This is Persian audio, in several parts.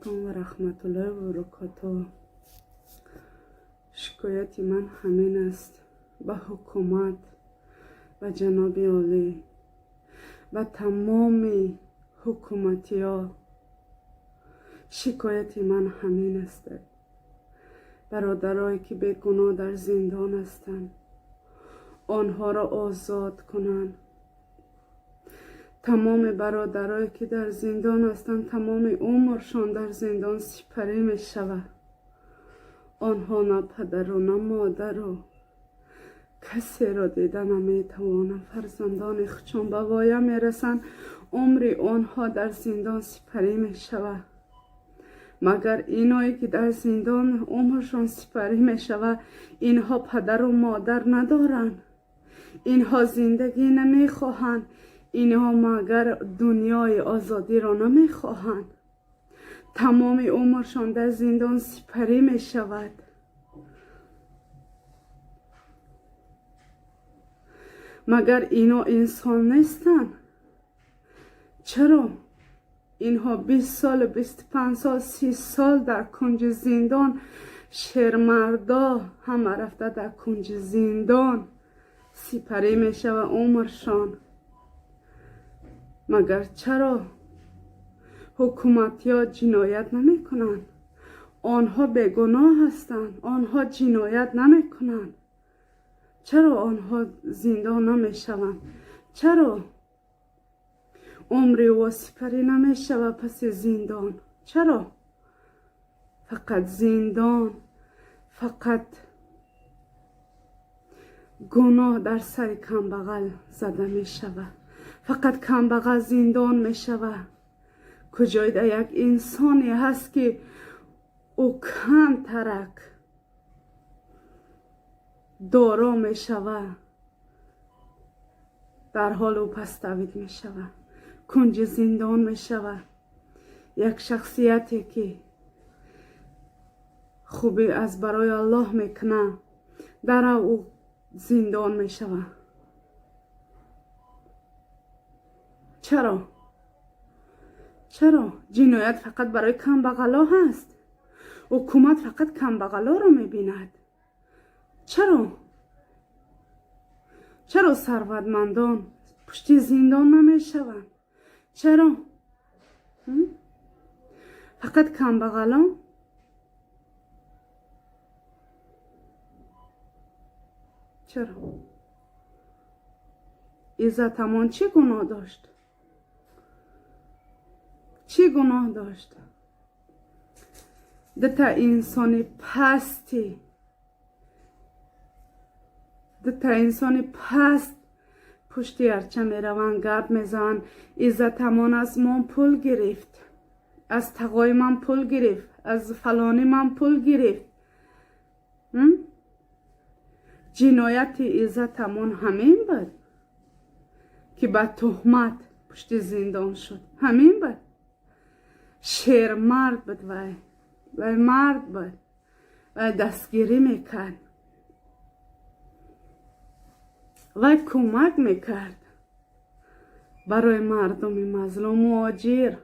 علیکم و رحمت الله و برکاته. شکایت من همین است به حکومت و جناب عالی و تمام حکومتی ها. شکایت من همین است. برادرایی که بیگناه در زندان هستند آنها را آزاد کنند. تمام برادرایی که در زندان هستند تمام عمرشان در زندان سپری می شود. آنها نه پدر و نه مادر و کسی را دیده نمی توانند. فرزندان خودشان به وایه می رسند، عمر آنها در زندان سپری می شود. مگر اینایی که در زندان عمرشان سپری می شود اینها پدر و مادر ندارند؟ اینها زندگی نمی خواهند؟ اینها مگر دنیای آزادی را نمی خواهند؟ تمام عمرشان در زندان سپری می شود. مگر اینا انسان نیستند؟ چرا اینها 20 سال 25 سال 30 سال در کنج زندان، شرمردا همه رفته در کنج زندان سپری می شود عمرشان؟ مگر چرا حکومتی ها جنایت نمی کنند؟ آنها بیگناه هستند، آنها جنایت نمی کنند. چرا آنها زندان نمی شوند؟ چرا عمر و سپری نمی شود پس زندان؟ چرا فقط زندان، فقط گناه در سر کمبغل زده می شود؟ فقط کمبغل زندان می شود؟ کجای در یک انسانی هست که او کم ترک دارا می شود در حال او پستوید می شود، کنج زندان می شود؟ یک شخصیتی که خوبی از برای الله میکنه در او زندان می شود. چرا جنایت فقط برای کم بغلا هست؟ حکومت فقط کم بغلا رو می بیند؟ چرا ثروتمندان پشت زندان نمی شوند؟ چرا فقط کم بغلا؟ چرا عزتمان چی گناه داشت؟ چی گناه داشت؟ دتا انسان پستی، دتا انسان پست پشتی هرچه می روند گرد می زن. عزتمان از من پول گرفت، از تقای من پول گرفت، از فلانی من پول گرفت. جنایت عزتمان همین بود که به تهمت پشت زندان شد. همین بود. شیر مرد بود وی مرد بود وی دستگیری میکرد، وی کمک میکرد برای مردم مظلوم مهاجر.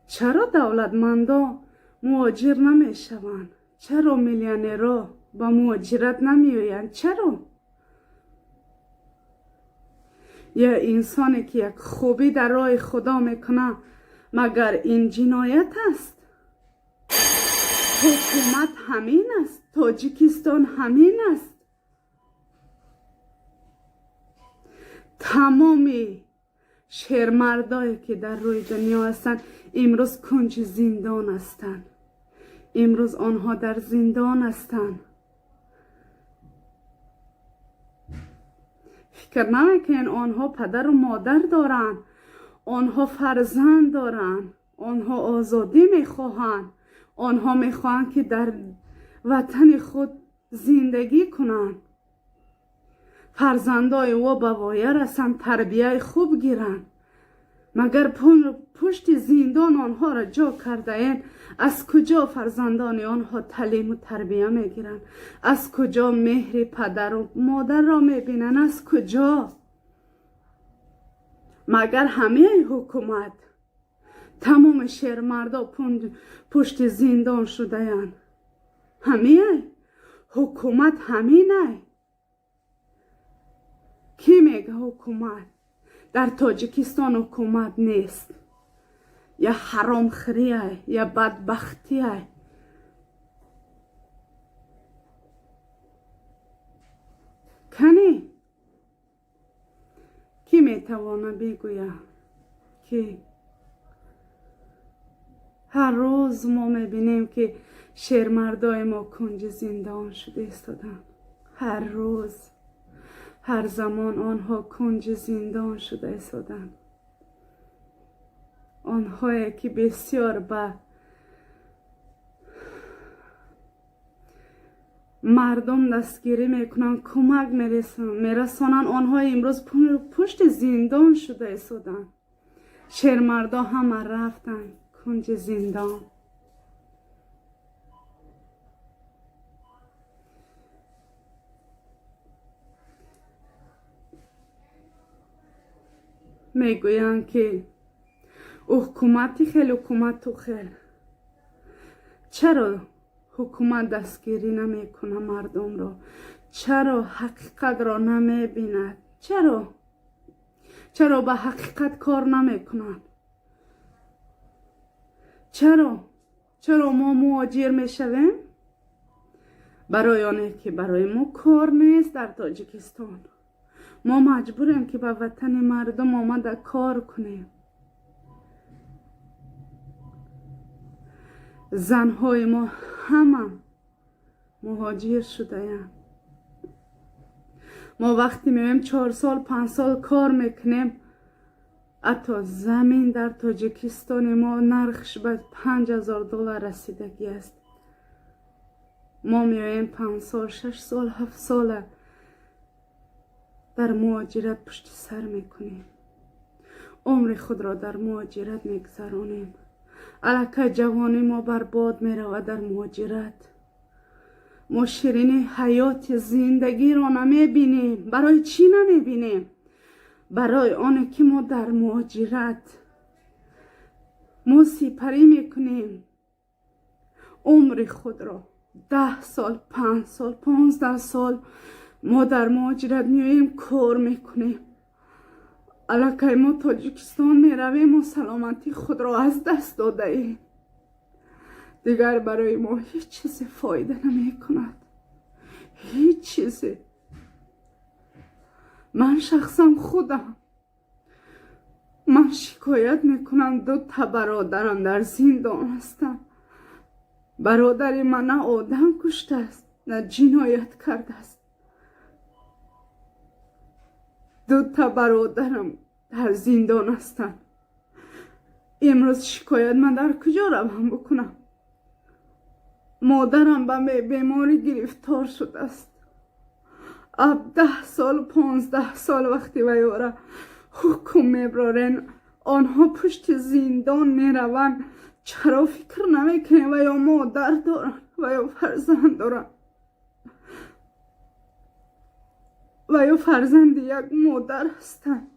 چرا دولتمندا مهاجر نمیشوند؟ چرا میلیونرها با مهاجرت نمیآیند؟ چرا؟ یا انسانی که یک خوبی در راه خدا میکنه مگر این جنایت است؟ حکومت همین است، تاجیکستان همین است. تمامی شهرمردایی که در روی دنیا هستند امروز کنج زندان هستند. امروز آنها در زندان هستند. فکر نمیکنین آنها پدر و مادر دارند، آنها فرزند دارند، آنها آزادی میخواهند، آنها میخواهند که در وطن خود زندگی کنند، فرزندای او به وایه رسند، تربیه خوب گیرند. مگر پشت زندان آنها را جا کرده این؟ از کجا فرزندان آنها تعلیم و تربیه میگیرند؟ از کجا مهر پدر و مادر را میبینند؟ از کجا؟ مگر همه حکومت تمام شهر مردا پشت زندان شده‌اند. همین حکومت همینه. کی میگه حکومت؟ در تاجیکستان حکومت نیست. یا حرام خریه یا بدبختیه. کنی کی میتوانه بگویه که هر روز ما میبینیم که شیرمردای ما کنج زندان شده ایستادن. هر روز هر زمان آنها کنج زندان شده ایستادن. آنهایی که بسیار به مردم دستگیری میکنن، کمک میرسانن، آنها امروز پشت زندان شده ایستادن. شیرمردا همه رفتن کنج زندان. میگویند که حکومتی خیلی حکومت تو خیلی. چرا حکومت دستگیری نمیکنه مردم را؟ چرا حقیقت را نمیبیند؟ چرا به حقیقت کار نمیکنند؟ چرا ما مهاجر میشویم؟ برای آنه که برای ما کار نیست در تاجیکستان. ما مجبوریم که به وطن مردم آمده کار کنیم. زنهای ما همه مهاجر شده ایم. ما وقتی میویم 4 سال 5 سال کار میکنیم، حتی زمین در تاجیکستان ما نرخش به $5,000 رسیدگی است. ما میویم 5 سال 6 سال 7 سال در مهاجرت پشت سر میکنیم. عمر خود را در مهاجرت میگذرانیم. الکه جوانی ما برباد میرود در مهاجرت. ما شیرین حیات زندگی را نمیبینیم. برای چی نمیبینیم؟ برای آنه که ما در مهاجرت ما سپری میکنیم عمر خود را. 10 سال 5 سال 15 سال ما در مهاجرت میاییم کار میکنیم. الکه ما تاجیکستان میرویم و سلامتی خود را از دست داده ایم. دیگر برای ما هیچ چیزی فایده نمی کند. هیچ چیزی. من شخصا خودم شکایت میکنم 2 برادرم در زندان هستند. برادر من نه آدم کشته است نه جنایت کرده است. 2 برادرم در زندان هستند. امروز شکایت من در کجا روم بکنم؟ مادرم به بیماری گرفتار شده است. اب 10 سال 15 سال وقتی ویاره حکم میبرارن، آنها پشت زندان میروند. چرا فکر نمیکنه و یا مادر دارن و یا فرزند دارن و یا فرزند یک مادر هستن؟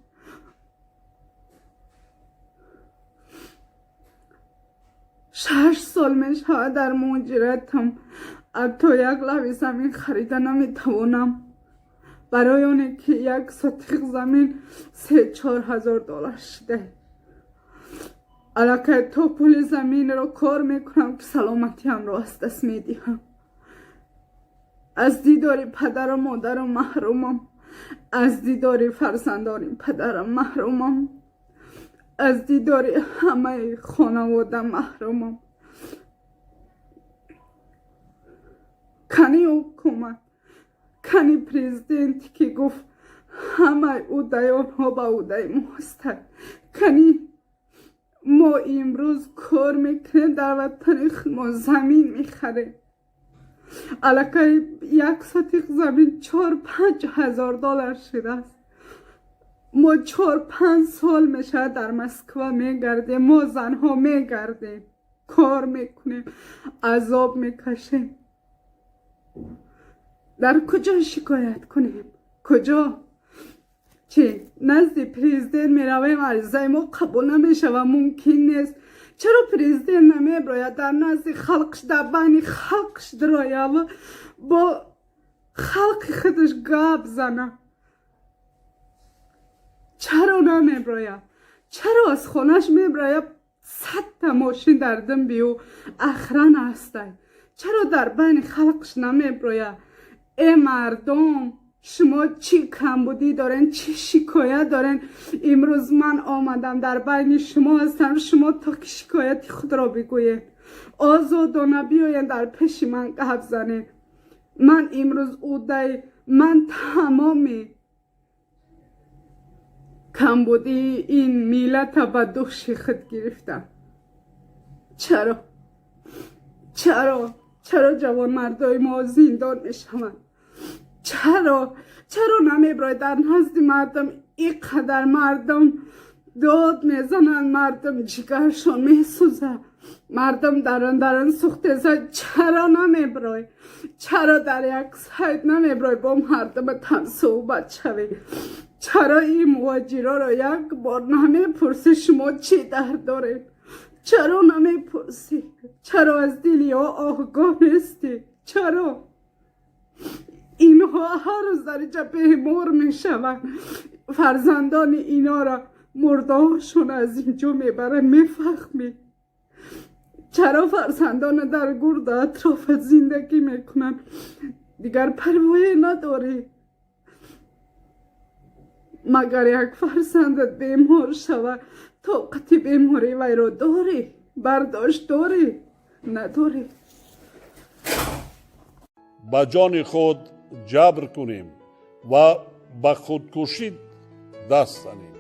6 سال میشه در مهاجرتم. حتی یک لوح زمین خریده نمیتوانم. برای اونه که 1 سوتیق زمین 3-4 هزار دلار شده. الکه تا پول زمین رو کار میکنم که سلامتی هم رو از دست میدیم. از دیدار پدر و مادرم محرومم. از دیدار فرزندان پدرم محرومم. از دیدار همه خانواده محرومم. کنی حکومت، کنی پریزیدنت که گفت همه اودیان ها به اودای ما هستند. کنی ما امروز کار میکنیم در وطن ما زمین میخریم. الکه 1 سوتیق زمین 4-5 هزار دلار شده است. ما 4-5 سال میشه در مسکو میگردیم. ما زنها میگردیم کار میکنیم عذاب میکشیم. در کجا شکایت کنیم؟ کجا؟ چی؟ نزد پرزیدنت میرویم عریضه ما قبول نمیشه و ممکن نیست. چرا پرزیدنت نمیبراید در نزد خلقش در بین خلقش درآید و با خلق خودش گپ زنه؟ چرا نمیبراید؟ چرا از خونش میبراید 100 تا ماشین در دم بیو اخران هسته؟ چرا در بین خلقش نمیبراید؟ ای مردم شما چی کمبودی دارین؟ چی شکایت دارین؟ امروز من آمدم در بین شما هستم، شما تا که شکایت خود را بگوید، آزادانه بیاین در پیش من گپ زنین. من امروز اوده من تمامی کمبودی این میلت به دوش خود گرفتم. چرا جوان مردای ما زندان میشوند؟ چرا نمیبراید در نزد مردم اینقدر مردم داد میزنند، مردم جگرشون میسوزه، مردم درن سوخته زد؟ چرا نمیبراید؟ چرا در یک سایت نمیبراید با مردم تن صحبت شوی؟ چرا این مهاجرا را یک بار نمیپرسی شما چی درد دارید؟ چرا نمیپرسی؟ چرا از دلی ها آگاه نیستی؟ چرا؟ اینها هر روز در جبهه مر میشوند، فرزندان اینا را مردهاشون از اینجا میبرن، میفهمی؟ چرا فرزندان در گرد اطراف زندگی میکنن دیگر پروایی نداری؟ مگر یک فرزندت بیمار شود طاقت بیماری وی را داری؟ برداشت داری؟ نداری؟ با جان خود جبر کنیم و به خودکشی دست زنیم.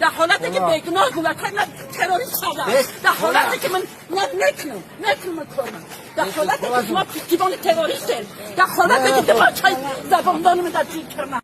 در حالتی که بیگناه گولکای من تروریست شدم، در حالتی که من نکنم کنم، در حالتی که شما پشتیبان تروریستید، در حالتی که دماغ زباندان من در جیل کردم.